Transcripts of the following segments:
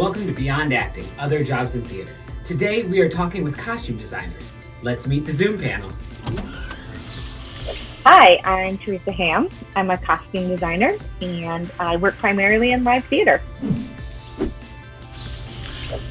Welcome to Beyond Acting, Other Jobs in Theater. Today we are talking with costume designers. Let's meet the Zoom panel. Hi, I'm Teresa Ham. I'm a costume designer and I work primarily in live theater.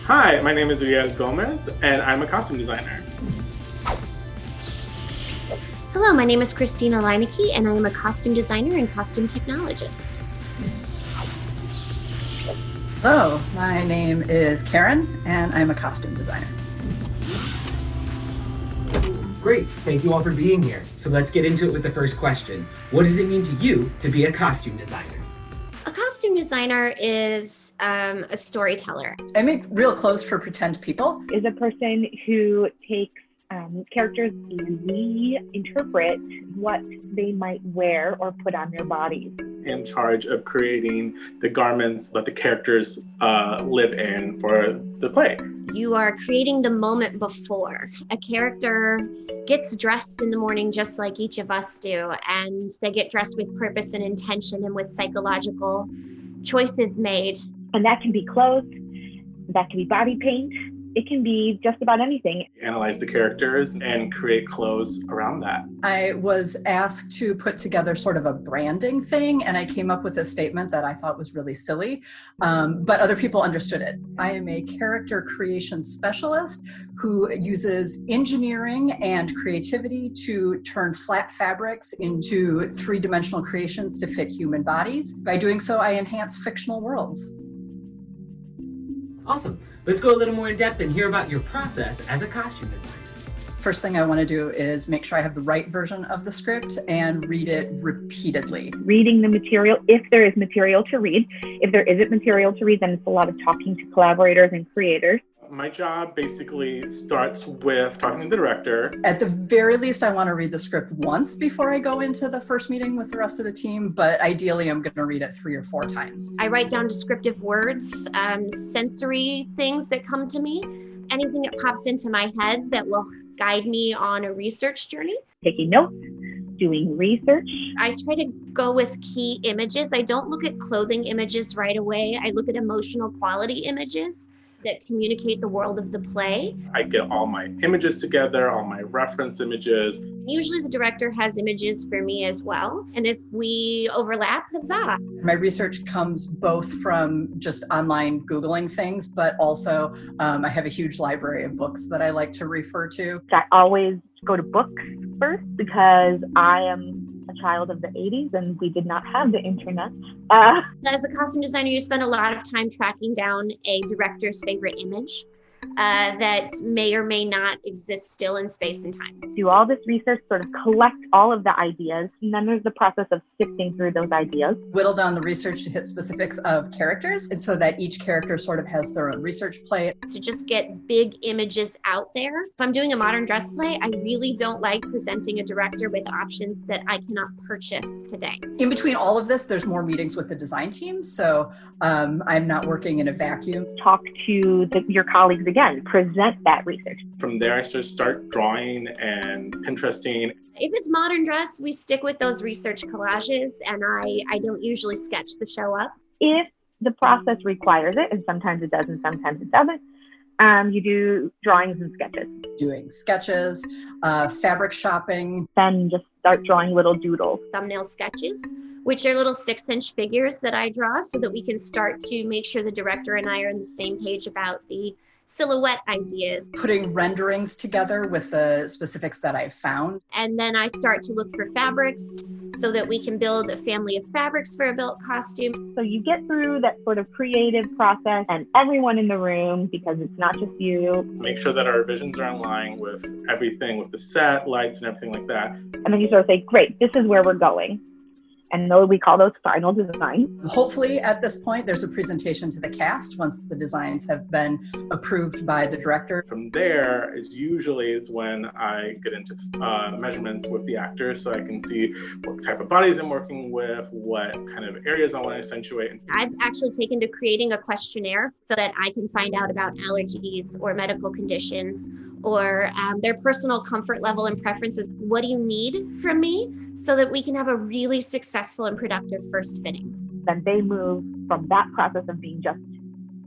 Hi, my name is Riaz Gomez and I'm a costume designer. Hello, my name is Christina Leineke and I am a costume designer and costume technologist. Hello, my name is Karen and I'm a costume designer. Great, thank you all for being here. So let's get into it with the first question. What does it mean to you to be a costume designer? A costume designer is a storyteller. I make real clothes for pretend people. Is a person who takes characters and reinterpret what they might wear or put on their bodies. In charge of creating the garments that the characters live in for the play. You are creating the moment before. A character gets dressed in the morning just like each of us do, and they get dressed with purpose and intention and with psychological choices made. And that can be clothes, that can be body paint, it can be just about anything. Analyze the characters and create clothes around that. I was asked to put together sort of a branding thing, and I came up with a statement that I thought was really silly, but other people understood it. I am a character creation specialist who uses engineering and creativity to turn flat fabrics into three-dimensional creations to fit human bodies. By doing so, I enhance fictional worlds. Awesome. Let's go a little more in depth and hear about your process as a costume designer. First thing I want to do is make sure I have the right version of the script and read it repeatedly. Reading the material, if there is material to read. If there isn't material to read, then it's a lot of talking to collaborators and creators. My job basically starts with talking to the director. At the very least, I want to read the script once before I go into the first meeting with the rest of the team, but ideally I'm going to read it 3 or 4 times. I write down descriptive words, sensory things that come to me, anything that pops into my head that will guide me on a research journey. Taking notes, doing research. I try to go with key images. I don't look at clothing images right away. I look at emotional quality images that communicate the world of the play. I get all my images together, all my reference images. Usually the director has images for me as well. And if we overlap, huzzah. My research comes both from just online Googling things, but also I have a huge library of books that I like to refer to. I always go to books first because I am a child of the 80s and we did not have the internet. As a costume designer, you spend a lot of time tracking down a director's favorite image that may or may not exist still in space and time. Do all this research, sort of collect all of the ideas, and then there's the process of sifting through those ideas. Whittle down the research to hit specifics of characters, and so that each character sort of has their own research plate. To just get big images out there. If I'm doing a modern dress play, I really don't like presenting a director with options that I cannot purchase today. In between all of this, there's more meetings with the design team, so I'm not working in a vacuum. Talk to your colleagues again, present that research. From there, I just start drawing and Pinteresting. If it's modern dress, we stick with those research collages, and I don't usually sketch the show up. If the process requires it, and sometimes it does and sometimes it doesn't, you do drawings and sketches. Doing sketches, fabric shopping. Then just start drawing little doodles. Thumbnail sketches, which are little 6-inch figures that I draw so that we can start to make sure the director and I are on the same page about the silhouette ideas. Putting renderings together with the specifics that I've found. And then I start to look for fabrics so that we can build a family of fabrics for a built costume. So you get through that sort of creative process and everyone in the room, because it's not just you. Make sure that our visions are in line with everything, with the set, lights, and everything like that. And then you sort of say, great, this is where we're going. And we call those final designs. Hopefully at this point, there's a presentation to the cast once the designs have been approved by the director. From there is when I get into measurements with the actors, so I can see what type of bodies I'm working with, what kind of areas I want to accentuate. I've actually taken to creating a questionnaire so that I can find out about allergies or medical conditions or their personal comfort level and preferences. What do you need from me so that we can have a really successful and productive first fitting? Then they move from that process of being just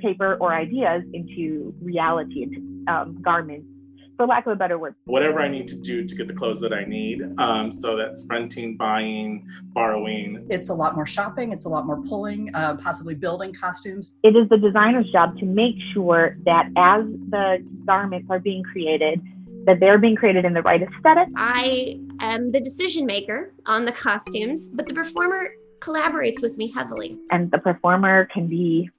paper or ideas into reality, into garments, for lack of a better word. Whatever I need to do to get the clothes that I need. So that's renting, buying, borrowing. It's a lot more shopping, it's a lot more pulling, possibly building costumes. It is the designer's job to make sure that as the garments are being created, that they're being created in the right aesthetic. I am the decision maker on the costumes, but the performer collaborates with me heavily. And the performer can be,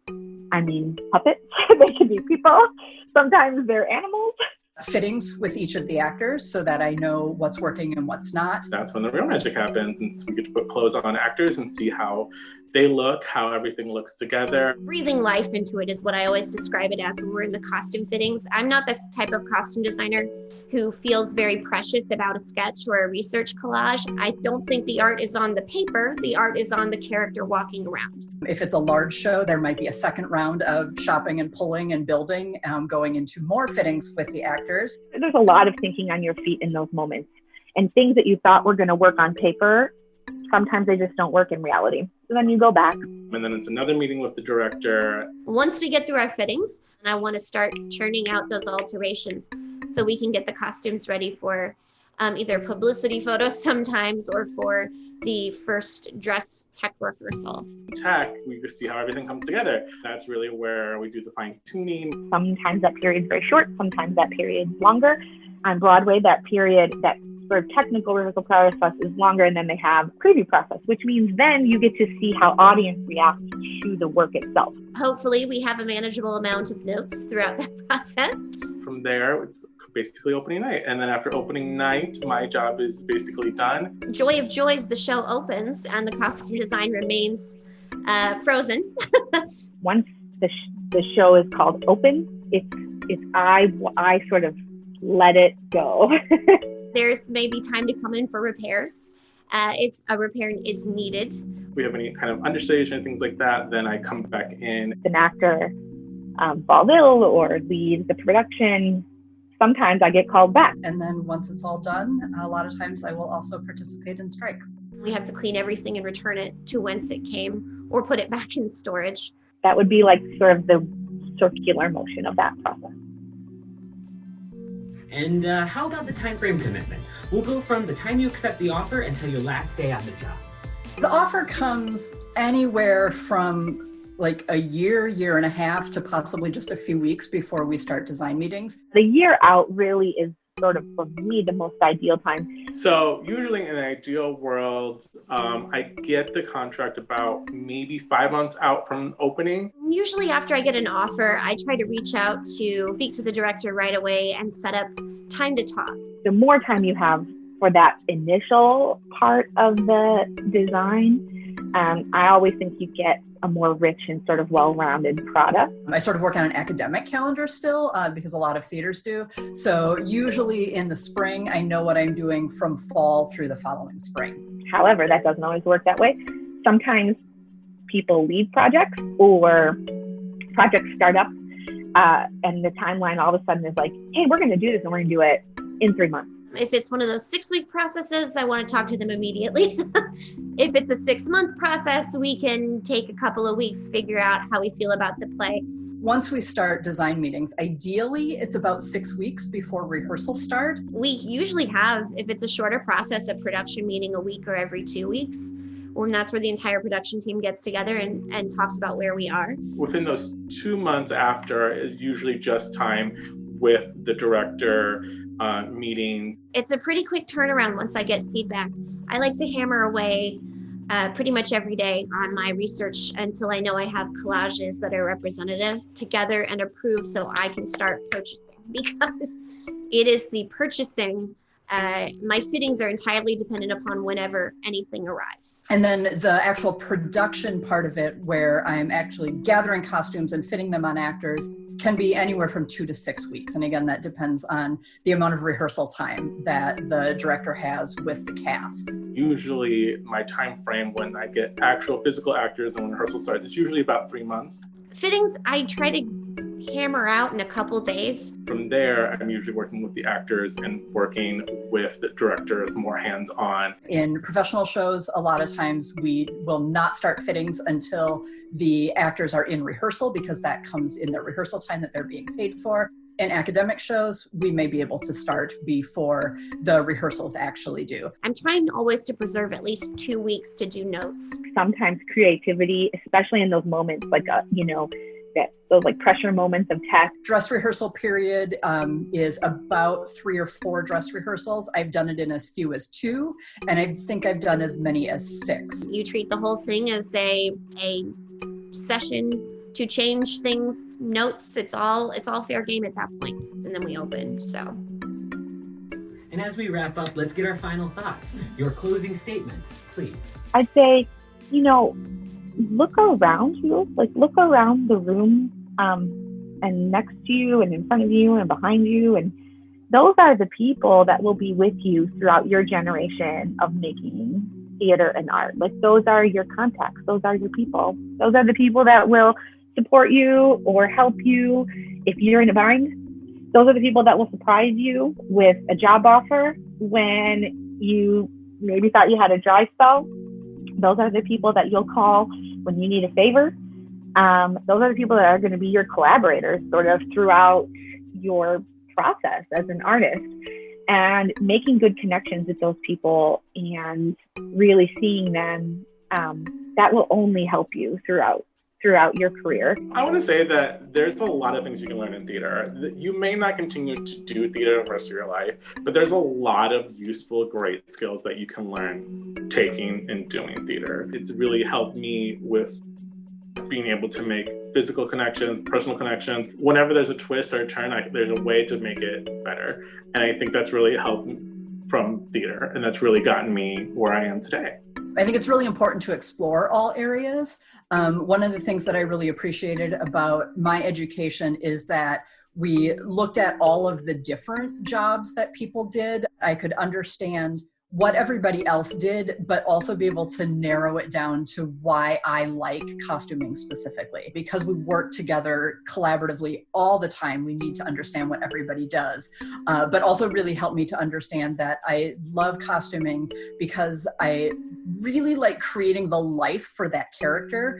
puppets. They can be people. Sometimes they're animals. Fittings with each of the actors so that I know what's working and what's not. That's when the real magic happens, and so we get to put clothes on actors and see how they look, how everything looks together. Breathing life into it is what I always describe it as when we're in the costume fittings. I'm not the type of costume designer who feels very precious about a sketch or a research collage. I don't think the art is on the paper, the art is on the character walking around. If it's a large show, there might be a second round of shopping and pulling and building, going into more fittings with the actors. There's a lot of thinking on your feet in those moments. And things that you thought were going to work on paper, sometimes they just don't work in reality. So then you go back. And then it's another meeting with the director. Once we get through our fittings, I want to start churning out those alterations so we can get the costumes ready for either publicity photos sometimes or for the first dress tech rehearsal. Tech, we just see how everything comes together. That's really where we do the fine tuning. Sometimes that period's very short, sometimes that period's longer. On Broadway, that period, that sort of technical rehearsal process is longer, and then they have preview process, which means then you get to see how audience reacts to the work itself. Hopefully we have a manageable amount of notes throughout that process. From there, it's basically opening night. And then after opening night, my job is basically done. Joy of joys, the show opens and the costume design remains frozen. Once the show is called open, I sort of let it go. There's maybe time to come in for repairs. If a repair is needed. If we have any kind of understage and things like that, then I come back in. If an actor falls ill or leaves the production, sometimes I get called back. And then once it's all done, a lot of times I will also participate in strike. We have to clean everything and return it to whence it came or put it back in storage. That would be like sort of the circular motion of that process. And how about the time frame commitment? We'll go from the time you accept the offer until your last day on the job. The offer comes anywhere from like a year and a half to possibly just a few weeks before we start design meetings. The year out really is sort of, for me, the most ideal time. So usually in an ideal world, I get the contract about maybe 5 months out from opening. Usually after I get an offer, I try to reach out to speak to the director right away and set up time to talk. The more time you have for that initial part of the design, I always think you get a more rich and sort of well-rounded product. I sort of work on an academic calendar still because a lot of theaters do. So usually in the spring, I know what I'm doing from fall through the following spring. However, that doesn't always work that way. Sometimes people leave projects or projects start up and the timeline all of a sudden is like, hey, we're going to do this and we're going to do it in 3 months. If it's one of those 6-week processes, I want to talk to them immediately. If it's a 6-month process, we can take a couple of weeks, figure out how we feel about the play. Once we start design meetings, ideally it's about 6 weeks before rehearsals start. We usually have, if it's a shorter process, a production meeting a week or every 2 weeks. And that's where the entire production team gets together and talks about where we are. Within those 2 months after is usually just time with the director, meetings. It's a pretty quick turnaround once I get feedback. I like to hammer away pretty much every day on my research until I know I have collages that are representative together and approved so I can start purchasing, because it is the purchasing. My fittings are entirely dependent upon whenever anything arrives. And then the actual production part of it, where I'm actually gathering costumes and fitting them on actors, can be anywhere from 2 to 6 weeks. And again, that depends on the amount of rehearsal time that the director has with the cast. Usually my time frame when I get actual physical actors and when rehearsal starts, it's usually about 3 months. Fittings, I try to hammer out in a couple days. From there, I'm usually working with the actors and working with the director more hands-on. In professional shows, a lot of times we will not start fittings until the actors are in rehearsal, because that comes in their rehearsal time that they're being paid for. In academic shows, we may be able to start before the rehearsals actually due. I'm trying always to preserve at least 2 weeks to do notes. Sometimes creativity, especially in those moments, like, those like pressure moments of tech. Dress rehearsal period is about 3 or 4 dress rehearsals. I've done it in as few as 2, and I think I've done as many as 6. You treat the whole thing as a session to change things, notes. It's all fair game at that point. And then we open, so. And as we wrap up, let's get our final thoughts. Your closing statements, please. I'd say, look around you, look around the room, and next to you and in front of you and behind you. And those are the people that will be with you throughout your generation of making theater and art. Those are your contacts. Those are your people. Those are the people that will support you or help you if you're in a bind. Those are the people that will surprise you with a job offer when you maybe thought you had a dry spell. Those are the people that you'll call when you need a favor. Those are the people that are going to be your collaborators sort of throughout your process as an artist. And making good connections with those people and really seeing them, that will only help you throughout your career. I want to say that there's a lot of things you can learn in theater. You may not continue to do theater the rest of your life, but there's a lot of useful, great skills that you can learn taking and doing theater. It's really helped me with being able to make physical connections, personal connections. Whenever there's a twist or a turn, there's a way to make it better. And I think that's really helped from theater, and that's really gotten me where I am today. I think it's really important to explore all areas. One of the things that I really appreciated about my education is that we looked at all of the different jobs that people did. I could understand what everybody else did, but also be able to narrow it down to why I like costuming specifically. Because we work together collaboratively all the time, we need to understand what everybody does, but also really helped me to understand that I love costuming because I really like creating the life for that character.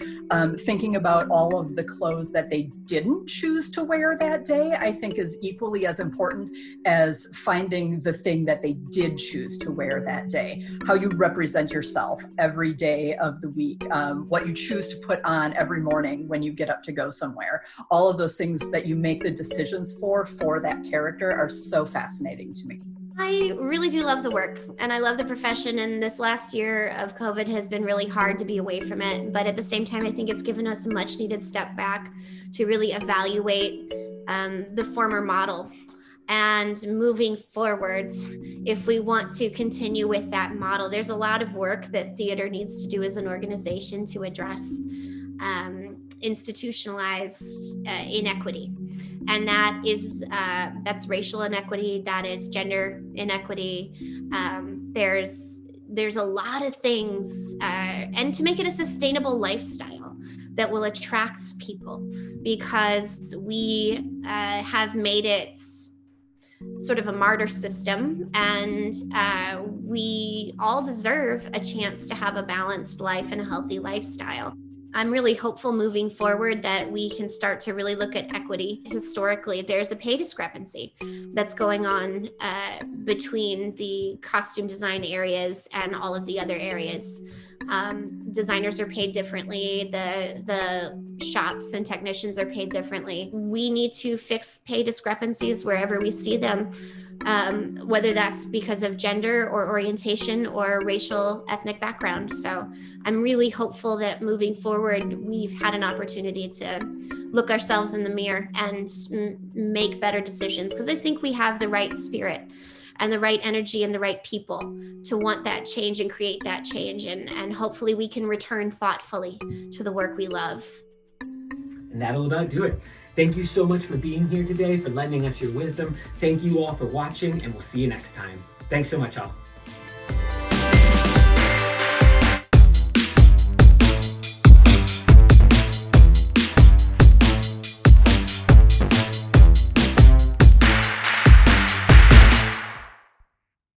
Thinking about all of the clothes that they didn't choose to wear that day, I think is equally as important as finding the thing that they did choose to wear that day. How you represent yourself every day of the week, what you choose to put on every morning when you get up to go somewhere. All of those things that you make the decisions for that character are so fascinating to me. I really do love the work and I love the profession, and this last year of COVID has been really hard to be away from it, but at the same time I think it's given us a much needed step back to really evaluate the former model. And moving forwards, if we want to continue with that model, there's a lot of work that theater needs to do as an organization to address institutionalized inequity. And that's racial inequity, that is gender inequity. There's a lot of things, and to make it a sustainable lifestyle that will attract people, because we have made it sort of a martyr system, and we all deserve a chance to have a balanced life and a healthy lifestyle. I'm really hopeful moving forward that we can start to really look at equity. Historically, there's a pay discrepancy that's going on between the costume design areas and all of the other areas. Designers are paid differently. The shops and technicians are paid differently. We need to fix pay discrepancies wherever we see them, whether that's because of gender or orientation or racial ethnic background. So I'm really hopeful that moving forward, we've had an opportunity to look ourselves in the mirror and make better decisions, because I think we have the right spirit and the right energy and the right people to want that change and create that change. And hopefully we can return thoughtfully to the work we love. And that'll about do it. Thank you so much for being here today, for lending us your wisdom. Thank you all for watching, and we'll see you next time. Thanks so much, all.